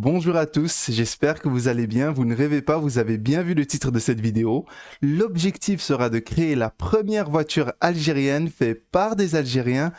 Bonjour à tous, j'espère que vous allez bien. Vous ne rêvez pas, vous avez bien vu le titre de cette vidéo. L'objectif sera de créer la première voiture algérienne faite par des Algériens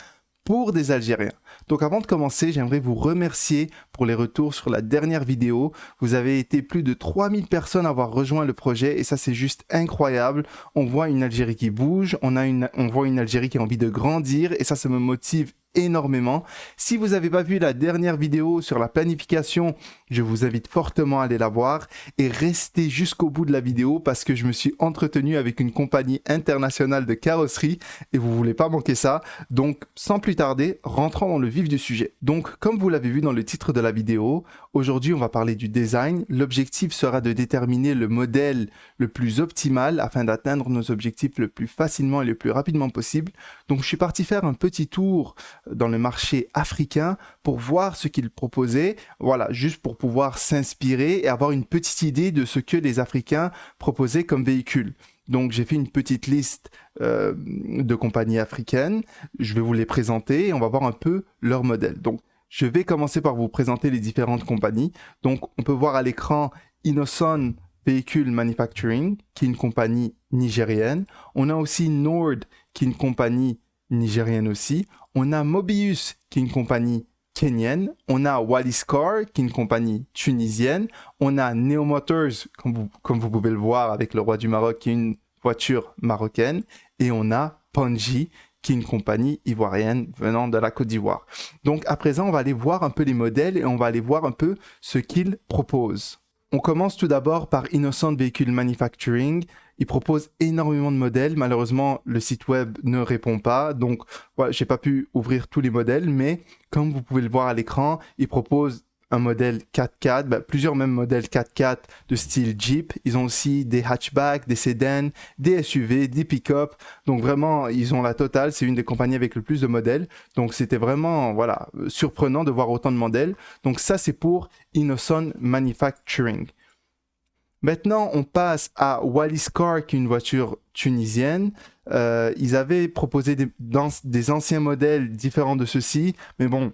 pour des Algériens. Donc avant de commencer, j'aimerais vous remercier pour les retours sur la dernière vidéo. Vous avez été plus de 3000 personnes à avoir rejoint le projet et ça c'est juste incroyable. On voit une Algérie qui bouge, on voit une Algérie qui a envie de grandir et ça me motive énormément. Si vous n'avez pas vu la dernière vidéo sur la planification, je vous invite fortement à aller la voir et restez jusqu'au bout de la vidéo parce que je me suis entretenu avec une compagnie internationale de carrosserie et vous voulez pas manquer ça. Donc sans plus tarder, rentrons dans le vif du sujet. Donc comme vous l'avez vu dans le titre de la vidéo, aujourd'hui on va parler du design. L'objectif sera de déterminer le modèle le plus optimal afin d'atteindre nos objectifs le plus facilement et le plus rapidement possible. Donc je suis parti faire un petit tour dans le marché africain pour voir ce qu'ils proposaient, voilà, juste pour pouvoir s'inspirer et avoir une petite idée de ce que les Africains proposaient comme véhicule. Donc j'ai fait une petite liste de compagnies africaines, je vais vous les présenter et on va voir un peu leur modèle. Donc je vais commencer par vous présenter les différentes compagnies. Donc on peut voir à l'écran Innoson Vehicle Manufacturing, qui est une compagnie nigérienne. On a aussi Nord, qui est une compagnie nigérienne aussi. On a Mobius, qui est une compagnie kenyenne. On a Wallis Car, qui est une compagnie tunisienne. On a Neo Motors, comme vous pouvez le voir avec le roi du Maroc, qui est une voiture marocaine. Et on a Panji, qui est une compagnie ivoirienne venant de la Côte d'Ivoire. Donc à présent, on va aller voir un peu les modèles et on va aller voir un peu ce qu'ils proposent. On commence tout d'abord par Innocent Vehicle Manufacturing. Il propose énormément de modèles. Malheureusement, le site web ne répond pas. Donc, voilà, j'ai pas pu ouvrir tous les modèles, mais comme vous pouvez le voir à l'écran, il propose un modèle 4x4, plusieurs mêmes modèles 4x4 de style Jeep. Ils ont aussi des hatchbacks, des sédans, des SUV, des pick-up. Donc vraiment, ils ont la totale. C'est une des compagnies avec le plus de modèles. Donc c'était vraiment, voilà, surprenant de voir autant de modèles. Donc ça, c'est pour Innocent Manufacturing. Maintenant, on passe à Wallis Car, qui est une voiture tunisienne. Ils avaient proposé des anciens modèles différents de ceux-ci, mais bon,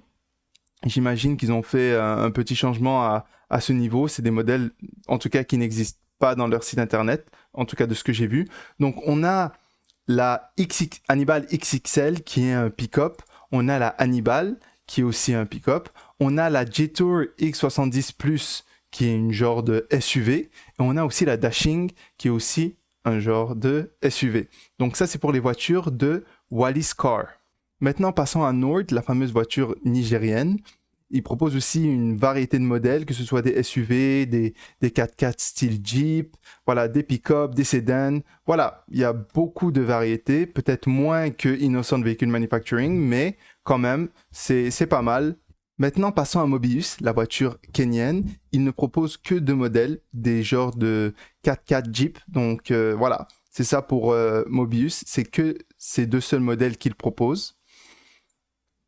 j'imagine qu'ils ont fait un petit changement à ce niveau. C'est des modèles, en tout cas, qui n'existent pas dans leur site internet, en tout cas de ce que j'ai vu. Donc, on a la Hannibal XXL, qui est un pick-up. On a la Hannibal, qui est aussi un pick-up. On a la Jetour X70 Plus, qui est une genre de SUV. Et on a aussi la Dashing, qui est aussi un genre de SUV. Donc ça, c'est pour les voitures de Wallis Car. Maintenant, passons à Nord, la fameuse voiture nigérienne. Il propose aussi une variété de modèles, que ce soit des SUV, des 4x4 style Jeep, voilà, des pick-up, des sédans. Voilà, il y a beaucoup de variétés, peut-être moins que Innocent Vehicle Manufacturing, mais quand même, c'est pas mal. Maintenant, passons à Mobius, la voiture kenyenne. Il ne propose que deux modèles, des genres de 4x4 Jeep. Donc voilà, c'est ça pour Mobius. C'est que ces deux seuls modèles qu'il propose.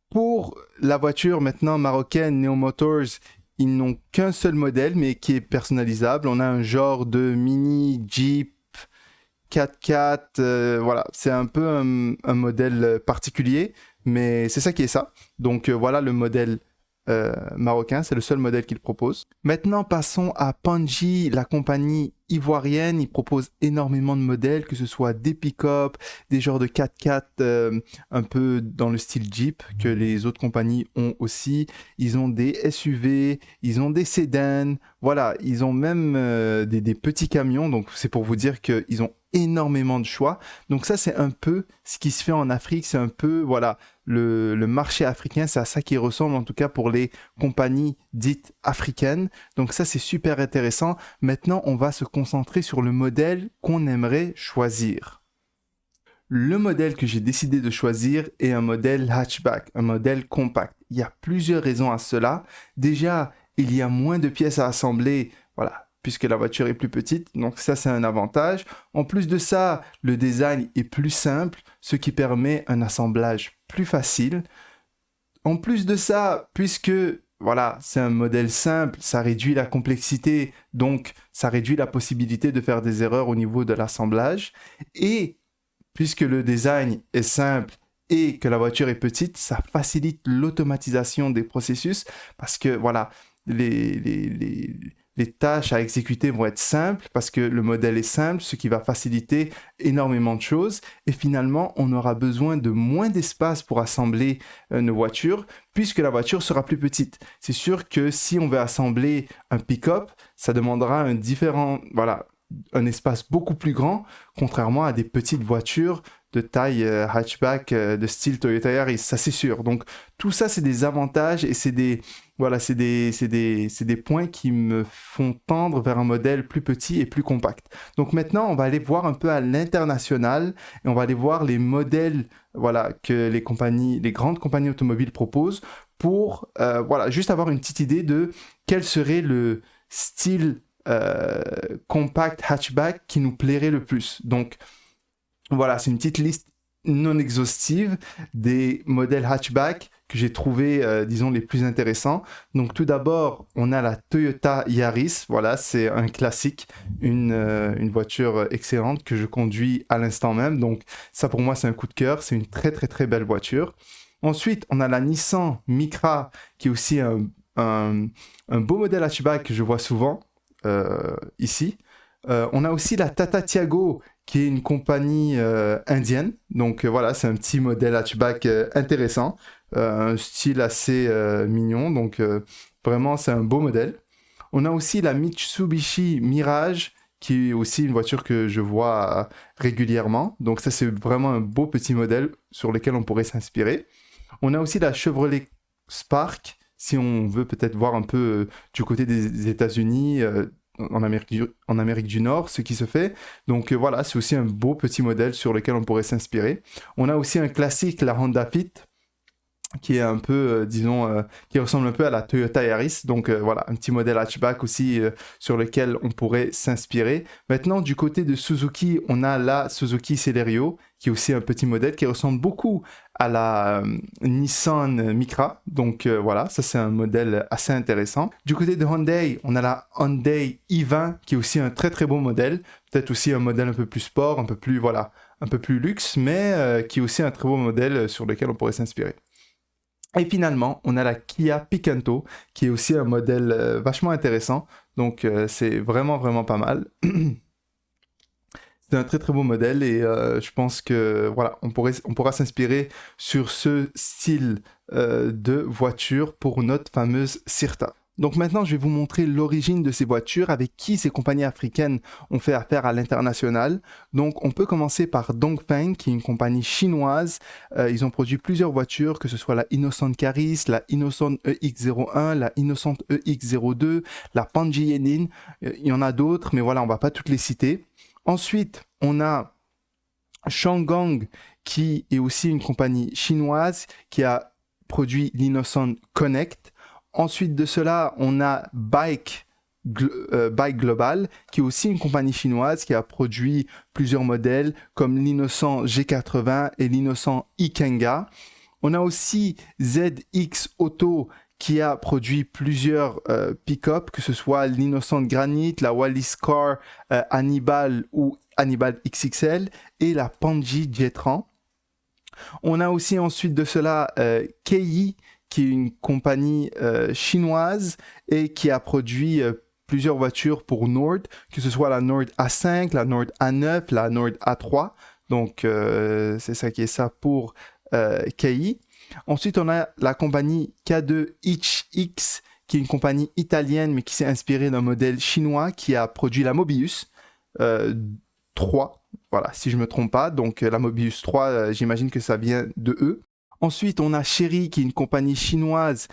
Pour la voiture maintenant marocaine, Neo Motors, ils n'ont qu'un seul modèle, mais qui est personnalisable. On a un genre de mini Jeep 4x4. Voilà, c'est un peu un modèle particulier, mais c'est ça qui est ça. Donc voilà le modèle marocain, c'est le seul modèle qu'il propose. Maintenant, passons à Panji, la compagnie ivoirienne. Il propose énormément de modèles, que ce soit des pick-up, des genres de 4x4 un peu dans le style Jeep, que les autres compagnies ont aussi. Ils ont des SUV, ils ont des sédans, voilà, ils ont même des petits camions, donc c'est pour vous dire qu'ils ont énormément de choix. Donc ça, c'est un peu ce qui se fait en Afrique, c'est un peu, voilà, le marché africain, c'est à ça qu'il ressemble, en tout cas pour les compagnies dites africaines. Donc ça, c'est super intéressant. Maintenant, on va se concentrer sur le modèle qu'on aimerait choisir. Le modèle que j'ai décidé de choisir est un modèle hatchback, un modèle compact. Il y a plusieurs raisons à cela. Déjà, il y a moins de pièces à assembler, voilà, puisque la voiture est plus petite, donc ça c'est un avantage. En plus de ça, le design est plus simple, ce qui permet un assemblage plus facile. En plus de ça, puisque voilà, c'est un modèle simple, ça réduit la complexité, donc ça réduit la possibilité de faire des erreurs au niveau de l'assemblage. Et puisque le design est simple et que la voiture est petite, ça facilite l'automatisation des processus parce que voilà, les tâches à exécuter vont être simples parce que le modèle est simple, ce qui va faciliter énormément de choses. Et finalement, on aura besoin de moins d'espace pour assembler nos voitures puisque la voiture sera plus petite. C'est sûr que si on veut assembler un pick-up, ça demandera un espace beaucoup plus grand, contrairement à des petites voitures de taille hatchback de style Toyota Yaris, ça c'est sûr. Donc tout ça c'est des avantages et c'est des points qui me font tendre vers un modèle plus petit et plus compact. Donc maintenant on va aller voir un peu à l'international et on va aller voir les modèles que les grandes compagnies automobiles proposent pour juste avoir une petite idée de quel serait le style compact hatchback qui nous plairait le plus. Donc voilà, c'est une petite liste non exhaustive des modèles hatchback que j'ai trouvé, disons, les plus intéressants. Donc tout d'abord, on a la Toyota Yaris. Voilà, c'est un classique, une voiture excellente que je conduis à l'instant même. Donc ça, pour moi, c'est un coup de cœur. C'est une très, très, très belle voiture. Ensuite, on a la Nissan Micra, qui est aussi un beau modèle hatchback que je vois souvent ici. On a aussi la Tata Tiago, qui est une compagnie indienne. Donc voilà, c'est un petit modèle hatchback intéressant, un style assez mignon. Donc vraiment, c'est un beau modèle. On a aussi la Mitsubishi Mirage, qui est aussi une voiture que je vois régulièrement. Donc ça, c'est vraiment un beau petit modèle sur lequel on pourrait s'inspirer. On a aussi la Chevrolet Spark, si on veut peut-être voir un peu du côté des États-Unis, en Amérique du Nord, ce qui se fait. Donc voilà, c'est aussi un beau petit modèle sur lequel on pourrait s'inspirer. On a aussi un classique, la Honda Fit, qui est un peu, qui ressemble un peu à la Toyota Yaris. Donc voilà, un petit modèle hatchback aussi sur lequel on pourrait s'inspirer. Maintenant, du côté de Suzuki, on a la Suzuki Celerio, qui est aussi un petit modèle qui ressemble beaucoup à la Nissan Micra. Donc voilà, ça c'est un modèle assez intéressant. Du côté de Hyundai, on a la Hyundai i20, qui est aussi un très très beau modèle. Peut-être aussi un modèle un peu plus sport, un peu plus luxe, mais qui est aussi un très beau modèle sur lequel on pourrait s'inspirer. Et finalement, on a la Kia Picanto, qui est aussi un modèle vachement intéressant. Donc, c'est vraiment, vraiment pas mal. C'est un très, très beau modèle et je pense que, voilà, on pourra s'inspirer sur ce style de voiture pour notre fameuse Cirta. Donc maintenant, je vais vous montrer l'origine de ces voitures, avec qui ces compagnies africaines ont fait affaire à l'international. Donc on peut commencer par Dongfeng, qui est une compagnie chinoise. Ils ont produit plusieurs voitures, que ce soit la Innocent Caris, la Innocent EX01, la Innocent EX02, la Panji Yenin. Il y en a d'autres, mais voilà, on ne va pas toutes les citer. Ensuite, on a Changang, qui est aussi une compagnie chinoise, qui a produit l'Innocent Connect. Ensuite de cela, on a Bike Global, qui est aussi une compagnie chinoise qui a produit plusieurs modèles comme l'Innocent G80 et l'Innocent Ikenga. On a aussi ZX Auto qui a produit plusieurs pick-up, que ce soit l'Innocent Granite, la Wallis Car Hannibal ou Hannibal XXL et la Panji Jetran. On a aussi ensuite de cela Kei, qui est une compagnie chinoise et qui a produit plusieurs voitures pour Nord, que ce soit la Nord A5, la Nord A9, la Nord A3. Donc, c'est ça qui est ça pour Kei. Ensuite, on a la compagnie K2HX, qui est une compagnie italienne, mais qui s'est inspirée d'un modèle chinois qui a produit la Mobius 3. Voilà, si je ne me trompe pas. Donc, la Mobius 3, j'imagine que ça vient de eux. Ensuite, on a Chery, qui est une compagnie chinoise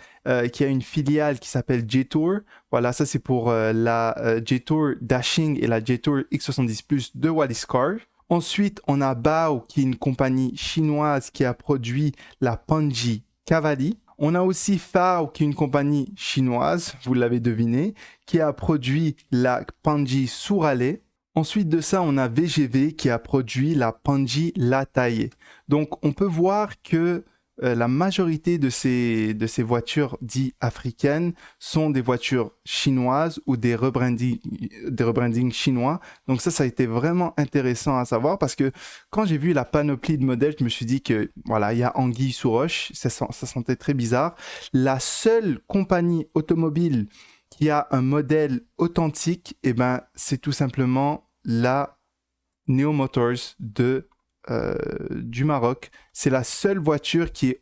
qui a une filiale qui s'appelle Jetour. Voilà, ça c'est pour la Jetour Dashing et la Jetour X70 Plus de Wallis Car. Ensuite, on a Bao, qui est une compagnie chinoise qui a produit la Panji Cavalli. On a aussi Fao, qui est une compagnie chinoise, vous l'avez deviné, qui a produit la Panji Sourale. Ensuite de ça, on a VGV qui a produit la Panji Lataye. Donc, on peut voir que la majorité de ces voitures dites africaines sont des voitures chinoises ou des rebrandings chinois. Donc ça a été vraiment intéressant à savoir parce que quand j'ai vu la panoplie de modèles, je me suis dit que voilà, il y a anguille sous roche, ça sentait très bizarre. La seule compagnie automobile qui a un modèle authentique, eh ben, c'est tout simplement la Neo Motors du Maroc. C'est la seule voiture qui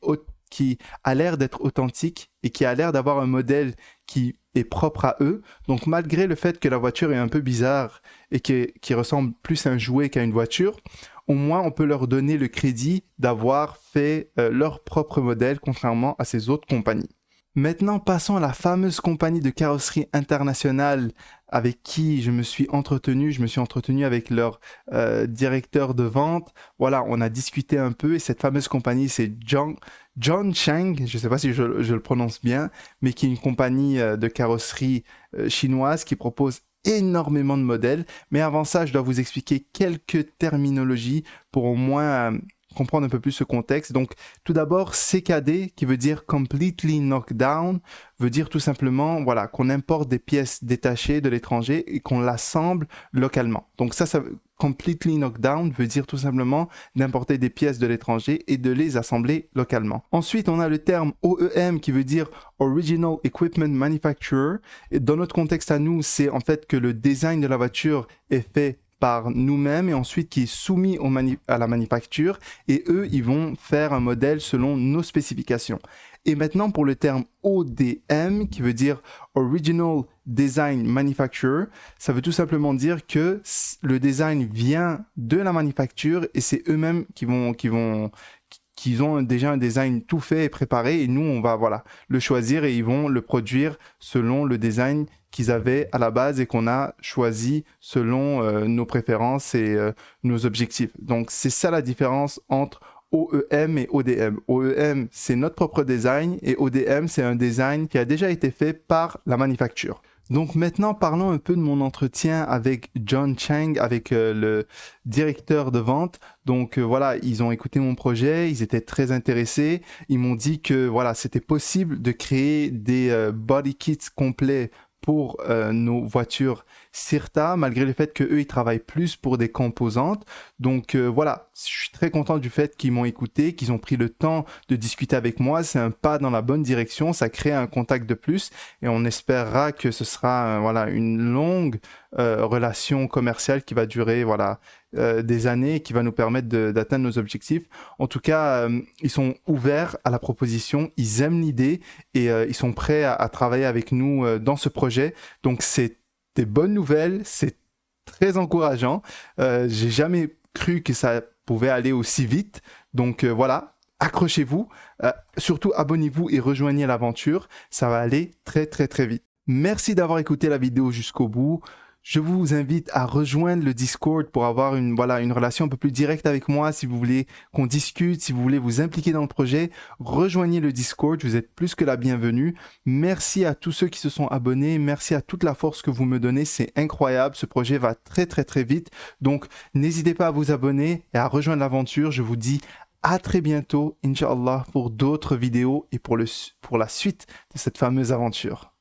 a l'air d'être authentique et qui a l'air d'avoir un modèle qui est propre à eux. Donc malgré le fait que la voiture est un peu bizarre et qui ressemble plus à un jouet qu'à une voiture, au moins on peut leur donner le crédit d'avoir fait leur propre modèle contrairement à ces autres compagnies. Maintenant, passons à la fameuse compagnie de carrosserie internationale avec qui je me suis entretenu. Je me suis entretenu avec leur directeur de vente. Voilà, on a discuté un peu et cette fameuse compagnie, c'est John Chang, je ne sais pas si je le prononce bien, mais qui est une compagnie de carrosserie chinoise qui propose énormément de modèles. Mais avant ça, je dois vous expliquer quelques terminologies pour au moins comprendre un peu plus ce contexte. Donc, tout d'abord, CKD, qui veut dire Completely Knocked Down, veut dire tout simplement, voilà, qu'on importe des pièces détachées de l'étranger et qu'on l'assemble localement. Donc ça Completely Knocked Down veut dire tout simplement d'importer des pièces de l'étranger et de les assembler localement. Ensuite, on a le terme OEM qui veut dire Original Equipment Manufacturer. Et dans notre contexte à nous, c'est en fait que le design de la voiture est fait par nous-mêmes et ensuite qui est soumis à la manufacture et eux, ils vont faire un modèle selon nos spécifications. Et maintenant, pour le terme ODM, qui veut dire Original Design Manufacturer, ça veut tout simplement dire que le design vient de la manufacture et c'est eux-mêmes qui ont déjà un design tout fait et préparé et nous, on va le choisir et ils vont le produire selon le design qu'ils avaient à la base et qu'on a choisi selon nos préférences et nos objectifs. Donc, c'est ça la différence entre OEM et ODM. OEM, c'est notre propre design et ODM, c'est un design qui a déjà été fait par la manufacture. Donc maintenant, parlons un peu de mon entretien avec John Chang, avec le directeur de vente. Donc voilà, ils ont écouté mon projet, ils étaient très intéressés. Ils m'ont dit que voilà, c'était possible de créer des body kits complets pour nos voitures Cirta, malgré le fait qu'eux, ils travaillent plus pour des composantes. Donc voilà, je suis très content du fait qu'ils m'ont écouté, qu'ils ont pris le temps de discuter avec moi. C'est un pas dans la bonne direction, ça crée un contact de plus et on espérera que ce sera une longue relation commerciale qui va durer des années et qui va nous permettre d'atteindre nos objectifs. En tout cas, ils sont ouverts à la proposition, ils aiment l'idée et ils sont prêts à travailler avec nous dans ce projet. Donc c'est des bonnes nouvelles, c'est très encourageant. J'ai jamais cru que ça pouvait aller aussi vite. Donc voilà, accrochez-vous, surtout abonnez-vous et rejoignez l'aventure. Ça va aller très très très vite. Merci d'avoir écouté la vidéo jusqu'au bout. Je vous invite à rejoindre le Discord pour avoir une relation un peu plus directe avec moi. Si vous voulez qu'on discute, si vous voulez vous impliquer dans le projet, rejoignez le Discord. Vous êtes plus que la bienvenue. Merci à tous ceux qui se sont abonnés. Merci à toute la force que vous me donnez. C'est incroyable. Ce projet va très très très vite. Donc, n'hésitez pas à vous abonner et à rejoindre l'aventure. Je vous dis à très bientôt, Inch'Allah, pour d'autres vidéos et pour la suite de cette fameuse aventure.